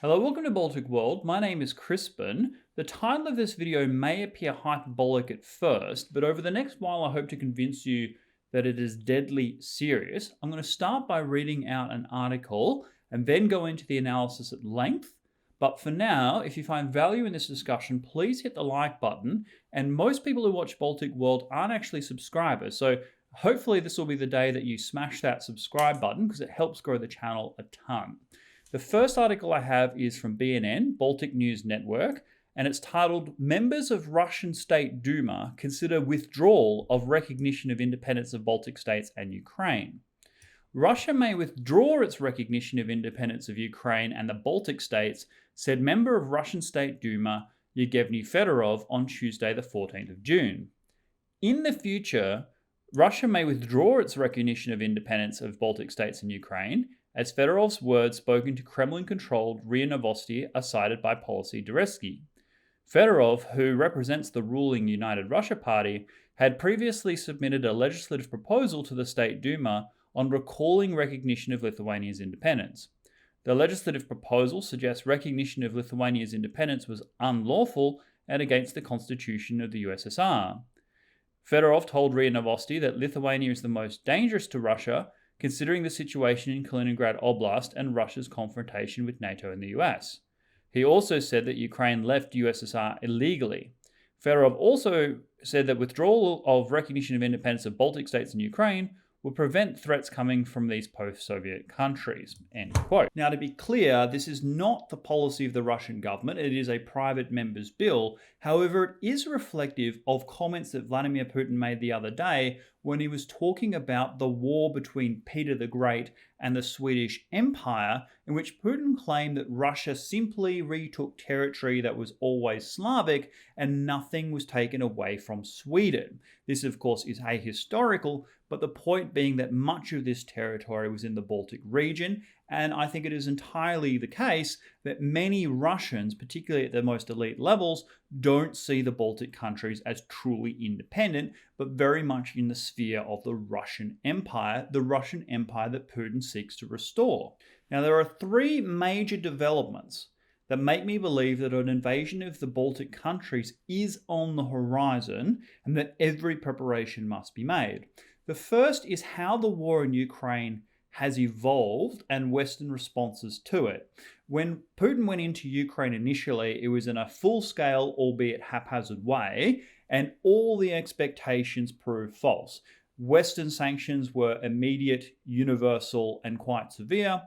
Hello, welcome to Baltic World. My name is Crispin. The title of this video may appear hyperbolic at first, but over the next while I hope to convince you that it is deadly serious. I'm going to start by reading out an article and then go into the analysis at length. But for now, if you find value in this discussion, please hit the like button. And most people who watch Baltic World aren't actually subscribers, so hopefully this will be the day that you smash that subscribe button because it helps grow the channel a ton. The first article I have is from BNN, Baltic News Network, and it's titled, "Members of Russian State Duma Consider Withdrawal of Recognition of Independence of Baltic States and Ukraine." Russia may withdraw its recognition of independence of Ukraine and the Baltic states, said member of Russian State Duma Yevgeny Fedorov on Tuesday, the 14th of June. In the future, Russia may withdraw its recognition of independence of Baltic states and Ukraine, as Fedorov's words spoken to Kremlin-controlled RIA Novosti are cited by Policy Dureski. Fedorov, who represents the ruling United Russia Party, had previously submitted a legislative proposal to the State Duma on recalling recognition of Lithuania's independence. The legislative proposal suggests recognition of Lithuania's independence was unlawful and against the constitution of the USSR. Fedorov told RIA Novosti that Lithuania is the most dangerous to Russia, considering the situation in Kaliningrad Oblast and Russia's confrontation with NATO and the US. He also said that Ukraine left USSR illegally. Fedorov also said that withdrawal of recognition of independence of Baltic states and Ukraine will prevent threats coming from these post-Soviet countries, end quote. Now, to be clear, this is not the policy of the Russian government. It is a private member's bill. However, it is reflective of comments that Vladimir Putin made the other day when he was talking about the war between Peter the Great and the Swedish Empire, in which Putin claimed that Russia simply retook territory that was always Slavic and nothing was taken away from Sweden. This, of course, is ahistorical, but the point being that much of this territory was in the Baltic region, and I think it is entirely the case that many Russians, particularly at the most elite levels, don't see the Baltic countries as truly independent, but very much in the sphere of the Russian Empire that Putin seeks to restore. Now, there are three major developments that make me believe that an invasion of the Baltic countries is on the horizon and that every preparation must be made. The first is how the war in Ukraine has evolved and Western responses to it. When Putin went into Ukraine initially, it was in a full-scale, albeit haphazard way, and all the expectations proved false. Western sanctions were immediate, universal, and quite severe.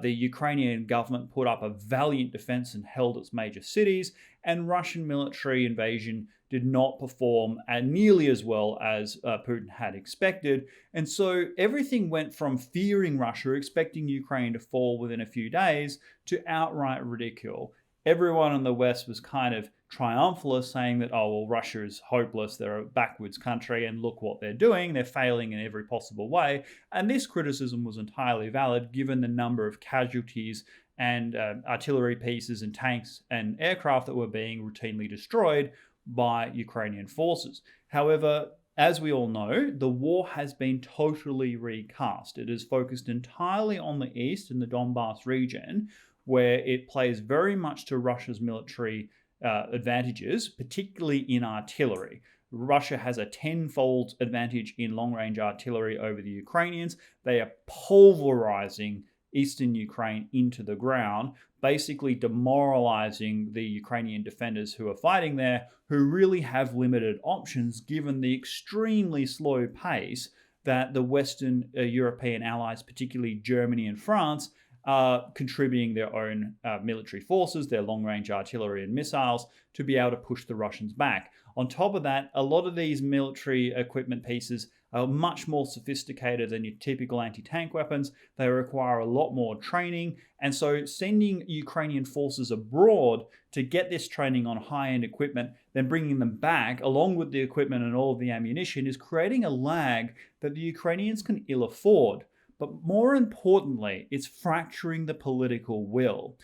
The Ukrainian government put up a valiant defense and held its major cities, and Russian military invasion did not perform nearly as well as Putin had expected. And so everything went from fearing Russia, expecting Ukraine to fall within a few days, to outright ridicule. Everyone in the West was kind of triumphalist, saying that, oh, well, Russia is hopeless, they're a backwards country, and look what they're doing, they're failing in every possible way. And this criticism was entirely valid, given the number of casualties and artillery pieces and tanks and aircraft that were being routinely destroyed by Ukrainian forces. However, as we all know, the war has been totally recast. It is focused entirely on the east in the Donbass region, where it plays very much to Russia's military advantages, particularly in artillery. Russia has a tenfold advantage in long-range artillery over the Ukrainians. They are pulverizing eastern Ukraine into the ground, basically demoralizing the Ukrainian defenders who are fighting there, who really have limited options given the extremely slow pace that the Western European allies, particularly Germany and France, are contributing their own military forces, their long-range artillery and missiles, to be able to push the Russians back. On top of that, a lot of these military equipment pieces are much more sophisticated than your typical anti-tank weapons. They require a lot more training. And so sending Ukrainian forces abroad to get this training on high-end equipment, then bringing them back along with the equipment and all of the ammunition is creating a lag that the Ukrainians can ill afford. But more importantly, it's fracturing the political will.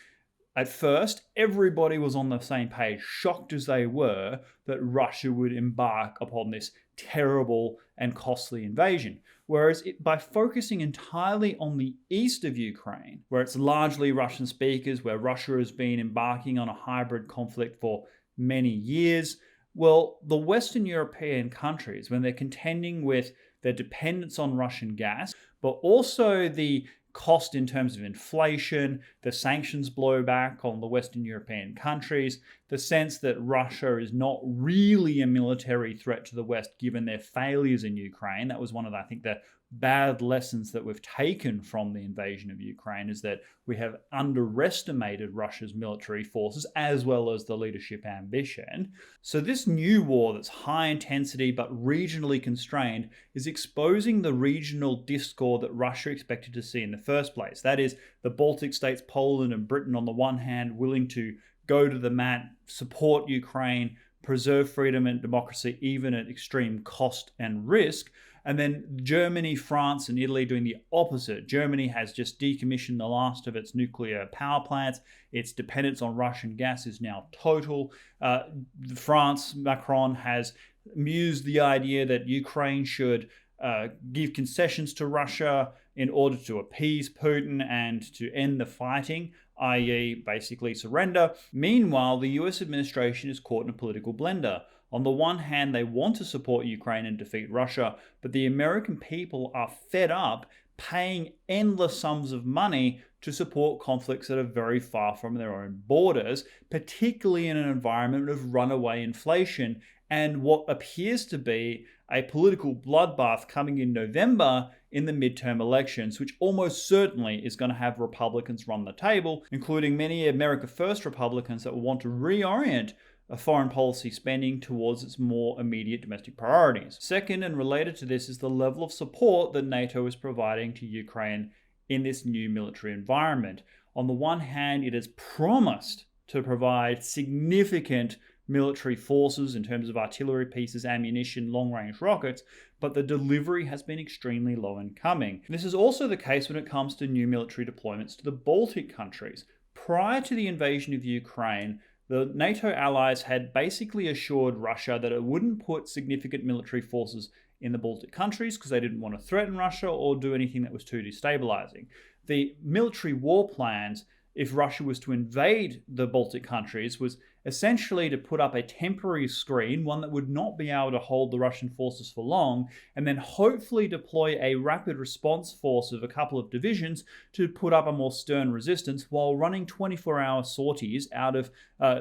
At first, everybody was on the same page, shocked as they were that Russia would embark upon this terrible and costly invasion. Whereas by focusing entirely on the east of Ukraine, where it's largely Russian speakers, where Russia has been embarking on a hybrid conflict for many years, well, the Western European countries, when they're contending with their dependence on Russian gas, but also the cost in terms of inflation, the sanctions blowback on the Western European countries, the sense that Russia is not really a military threat to the West given their failures in Ukraine. That was one of, I think, the bad lessons that we've taken from the invasion of Ukraine, is that we have underestimated Russia's military forces as well as the leadership ambition. So this new war that's high intensity but regionally constrained is exposing the regional discord that Russia expected to see in the first place. That is, the Baltic states, Poland and Britain on the one hand, willing to go to the mat, support Ukraine, preserve freedom and democracy even at extreme cost and risk. And then Germany, France, and Italy doing the opposite. Germany has just decommissioned the last of its nuclear power plants. Its dependence on Russian gas is now total. France, Macron has mused the idea that Ukraine should give concessions to Russia in order to appease Putin and to end the fighting, i.e. basically surrender. Meanwhile, the US administration is caught in a political blender. On the one hand, they want to support Ukraine and defeat Russia, but the American people are fed up paying endless sums of money to support conflicts that are very far from their own borders, particularly in an environment of runaway inflation and what appears to be a political bloodbath coming in November in the midterm elections, which almost certainly is going to have Republicans run the table, including many America First Republicans that will want to reorient foreign policy spending towards its more immediate domestic priorities. Second, and related to this, is the level of support that NATO is providing to Ukraine in this new military environment. On the one hand, it has promised to provide significant military forces in terms of artillery pieces, ammunition, long-range rockets, but the delivery has been extremely low in coming. This is also the case when it comes to new military deployments to the Baltic countries. Prior to the invasion of Ukraine, the NATO allies had basically assured Russia that it wouldn't put significant military forces in the Baltic countries because they didn't want to threaten Russia or do anything that was too destabilizing. The military war plans, if Russia was to invade the Baltic countries, was essentially to put up a temporary screen, one that would not be able to hold the Russian forces for long, and then hopefully deploy a rapid response force of a couple of divisions to put up a more stern resistance while running 24-hour sorties out of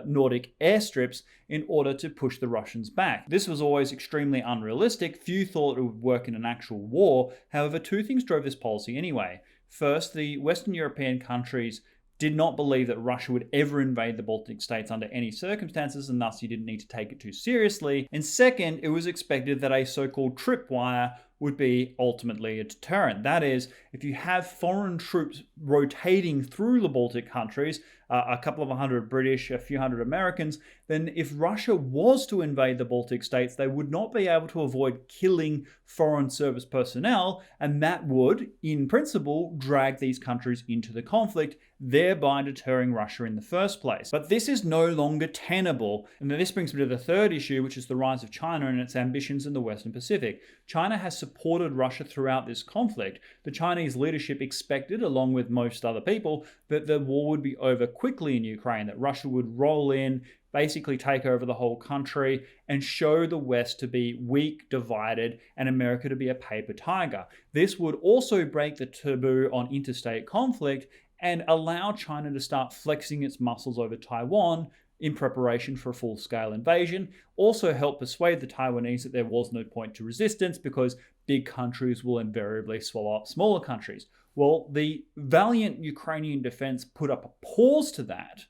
Nordic airstrips in order to push the Russians back. This was always extremely unrealistic. Few thought it would work in an actual war. However, two things drove this policy anyway. First, the Western European countries did not believe that Russia would ever invade the Baltic states under any circumstances, and thus you didn't need to take it too seriously. And second, it was expected that a so-called tripwire would be ultimately a deterrent. That is, if you have foreign troops rotating through the Baltic countries, a couple of hundred British, a few hundred Americans, then if Russia was to invade the Baltic states, they would not be able to avoid killing foreign service personnel, and that would, in principle, drag these countries into the conflict, thereby deterring Russia in the first place. But this is no longer tenable, and this brings me to the third issue, which is the rise of China and its ambitions in the Western Pacific. China has supported Russia throughout this conflict. The Chinese leadership expected, along with most other people, that the war would be over quickly in Ukraine, that Russia would roll in, basically take over the whole country, and show the West to be weak, divided, and America to be a paper tiger. This would also break the taboo on interstate conflict and allow China to start flexing its muscles over Taiwan in preparation for a full-scale invasion. Also help persuade the Taiwanese that there was no point to resistance because big countries will invariably swallow up smaller countries. Well, the valiant Ukrainian defense put up a pause to that,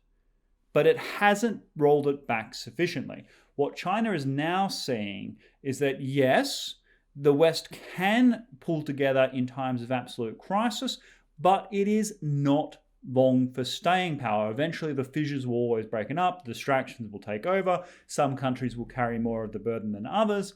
but it hasn't rolled it back sufficiently. What China is now seeing is that, yes, the West can pull together in times of absolute crisis, but it is not long for staying power. Eventually, the fissures will always break up, distractions will take over, some countries will carry more of the burden than others,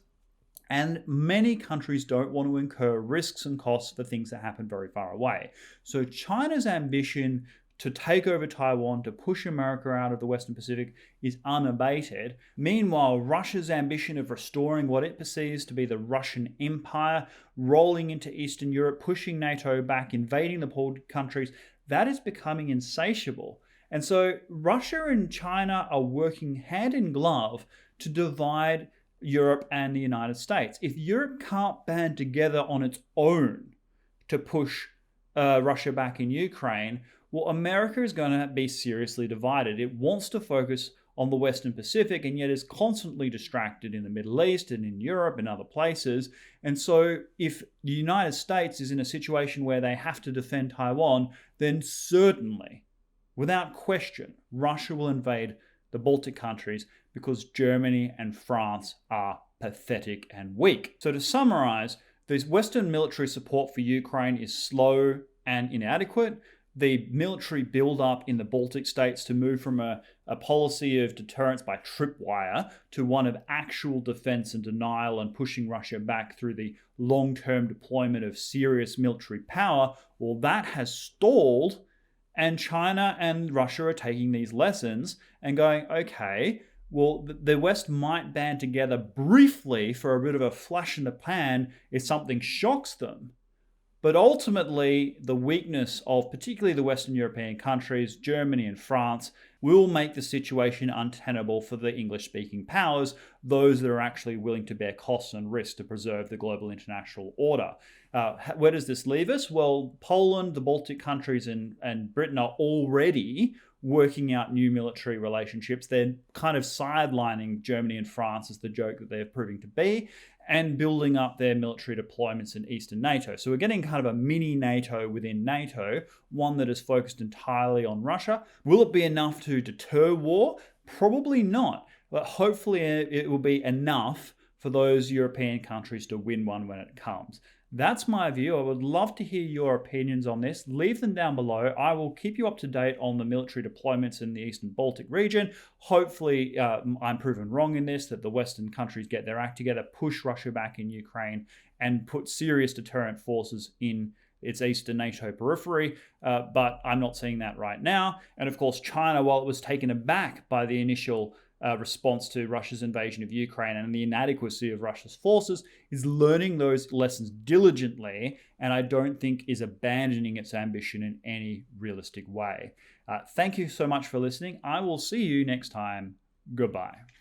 and many countries don't want to incur risks and costs for things that happen very far away. So China's ambition to take over Taiwan, to push America out of the Western Pacific, is unabated. Meanwhile, Russia's ambition of restoring what it perceives to be the Russian Empire, rolling into Eastern Europe, pushing NATO back, invading the Baltic countries, that is becoming insatiable. And so Russia and China are working hand in glove to divide Europe and the United States. If Europe can't band together on its own to push Russia back in Ukraine, well, America is going to be seriously divided. It wants to focus on the Western Pacific and yet is constantly distracted in the Middle East and in Europe and other places. And so if the United States is in a situation where they have to defend Taiwan, then certainly, without question, Russia will invade the Baltic countries because Germany and France are pathetic and weak. So to summarize, this Western military support for Ukraine is slow and inadequate. The military build-up in the Baltic states to move from a policy of deterrence by tripwire to one of actual defense and denial and pushing Russia back through the long-term deployment of serious military power, well, that has stalled. And China and Russia are taking these lessons and going, okay, well, the West might band together briefly for a bit of a flash in the pan if something shocks them. But ultimately, the weakness of particularly the Western European countries, Germany and France, will make the situation untenable for the English-speaking powers, those that are actually willing to bear costs and risks to preserve the global international order. Where does this leave us? Well, Poland, the Baltic countries, and Britain are already working out new military relationships. They're kind of sidelining Germany and France as the joke that they're proving to be, and building up their military deployments in Eastern NATO. So we're getting kind of a mini NATO within NATO, one that is focused entirely on Russia. Will it be enough to deter war? Probably not, but hopefully it will be enough for those European countries to win one when it comes. That's my view. I would love to hear your opinions on this. Leave them down below. I will keep you up to date on the military deployments in the Eastern Baltic region. Hopefully, I'm proven wrong in this, that the Western countries get their act together, push Russia back in Ukraine, and put serious deterrent forces in its Eastern NATO periphery, but I'm not seeing that right now. And of course, China, while it was taken aback by the initial response to Russia's invasion of Ukraine and the inadequacy of Russia's forces, is learning those lessons diligently, and I don't think is abandoning its ambition in any realistic way. Thank you so much for listening. I will see you next time. Goodbye.